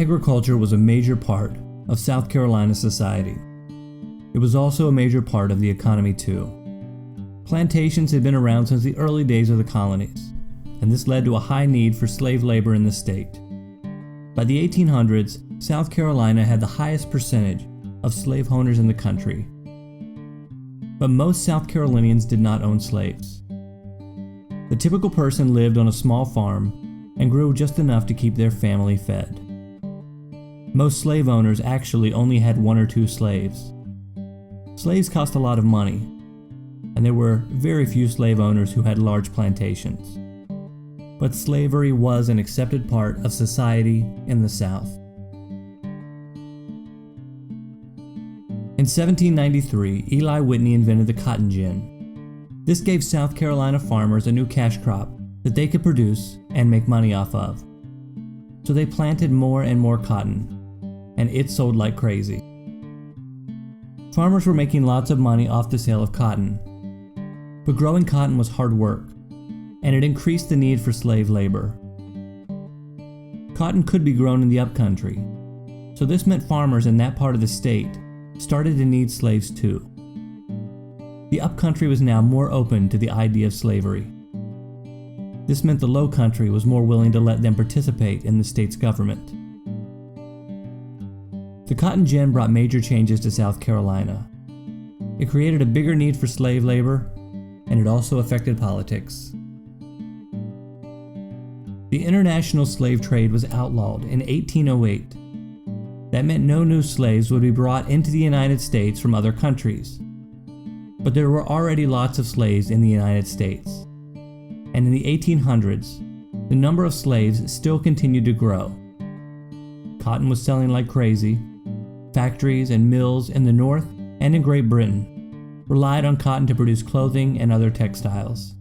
Agriculture was a major part of South Carolina society. It was also a major part of the economy too. Plantations had been around since the early days of the colonies, and this led to a high need for slave labor in the state. By the 1800s, South Carolina had the highest percentage of slave owners in the country. But most South Carolinians did not own slaves. The typical person lived on a small farm and grew just enough to keep their family fed. Most slave owners actually only had 1 or 2 slaves. Slaves cost a lot of money, and there were very few slave owners who had large plantations. But slavery was an accepted part of society in the South. In 1793, Eli Whitney invented the cotton gin. This gave South Carolina farmers a new cash crop that they could produce and make money off of. So they planted more and more cotton, and it sold like crazy. Farmers were making lots of money off the sale of cotton, but growing cotton was hard work, and it increased the need for slave labor. Cotton could be grown in the upcountry, so this meant farmers in that part of the state started to need slaves too. The upcountry was now more open to the idea of slavery. This meant the lowcountry was more willing to let them participate in the state's government. The cotton gin brought major changes to South Carolina. It created a bigger need for slave labor, and it also affected politics. The international slave trade was outlawed in 1808. That meant no new slaves would be brought into the United States from other countries. But there were already lots of slaves in the United States. And in the 1800s, the number of slaves still continued to grow. Cotton was selling like crazy. Factories and mills in the North and in Great Britain relied on cotton to produce clothing and other textiles.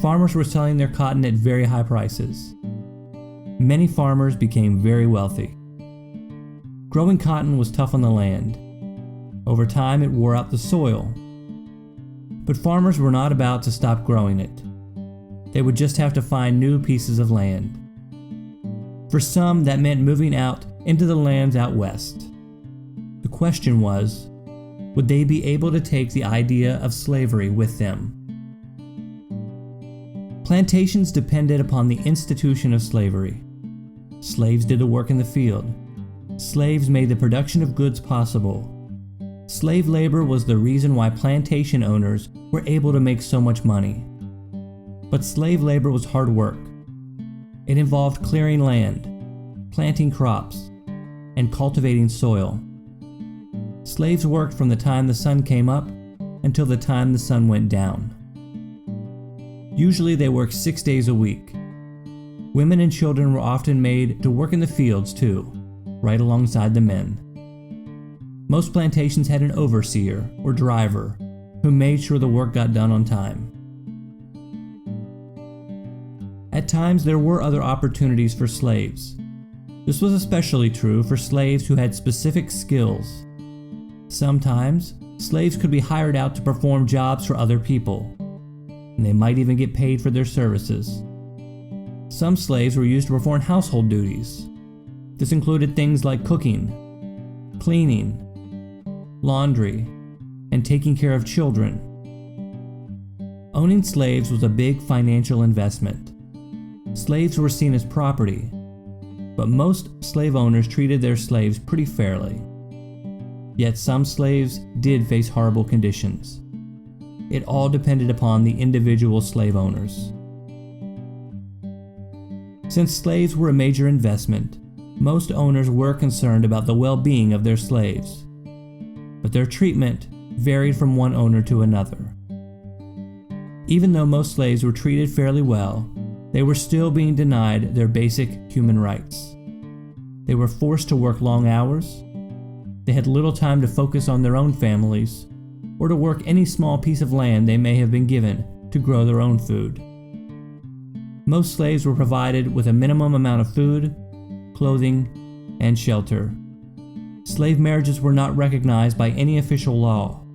Farmers were selling their cotton at very high prices. Many farmers became very wealthy. Growing cotton was tough on the land. Over time, it wore out the soil. But farmers were not about to stop growing it. They would just have to find new pieces of land. For some, that meant moving out into the lands out west. The question was, would they be able to take the idea of slavery with them? Plantations depended upon the institution of slavery. Slaves did the work in the field. Slaves made the production of goods possible. Slave labor was the reason why plantation owners were able to make so much money. But slave labor was hard work. It involved clearing land, planting crops, and cultivating soil. Slaves worked from the time the sun came up until the time the sun went down. Usually they worked 6 days a week. Women and children were often made to work in the fields too, right alongside the men. Most plantations had an overseer or driver who made sure the work got done on time. At times there were other opportunities for slaves. This was especially true for slaves who had specific skills. Sometimes, slaves could be hired out to perform jobs for other people, and they might even get paid for their services. Some slaves were used to perform household duties. This included things like cooking, cleaning, laundry, and taking care of children. Owning slaves was a big financial investment. Slaves were seen as property, but most slave owners treated their slaves pretty fairly. Yet some slaves did face horrible conditions. It all depended upon the individual slave owners. Since slaves were a major investment, most owners were concerned about the well-being of their slaves, but their treatment varied from one owner to another. Even though most slaves were treated fairly well, they were still being denied their basic human rights. They were forced to work long hours. They had little time to focus on their own families, or to work any small piece of land they may have been given to grow their own food. Most slaves were provided with a minimum amount of food, clothing, and shelter. Slave marriages were not recognized by any official law,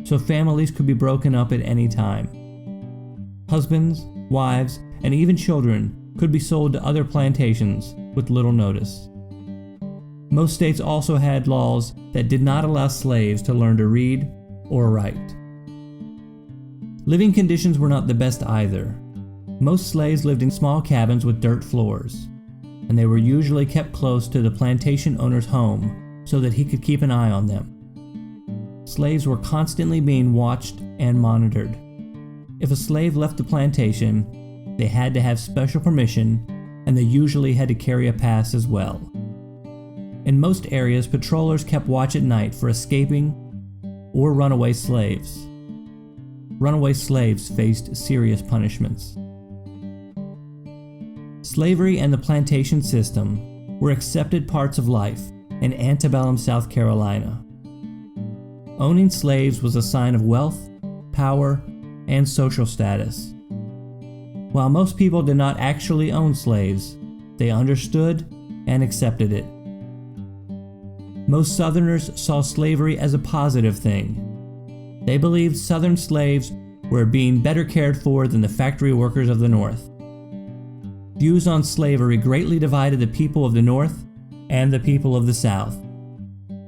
so families could be broken up at any time. Husbands, wives, and even children could be sold to other plantations with little notice. Most states also had laws that did not allow slaves to learn to read or write. Living conditions were not the best either. Most slaves lived in small cabins with dirt floors, and they were usually kept close to the plantation owner's home so that he could keep an eye on them. Slaves were constantly being watched and monitored. If a slave left the plantation, they had to have special permission, and they usually had to carry a pass as well. In most areas, patrollers kept watch at night for escaping or runaway slaves. Runaway slaves faced serious punishments. Slavery and the plantation system were accepted parts of life in antebellum South Carolina. Owning slaves was a sign of wealth, power, and social status. While most people did not actually own slaves, they understood and accepted it. Most Southerners saw slavery as a positive thing. They believed Southern slaves were being better cared for than the factory workers of the North. Views on slavery greatly divided the people of the North and the people of the South.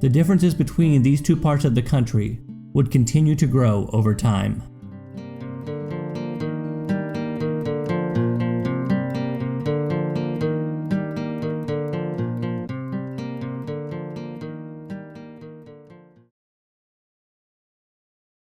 The differences between these two parts of the country would continue to grow over time.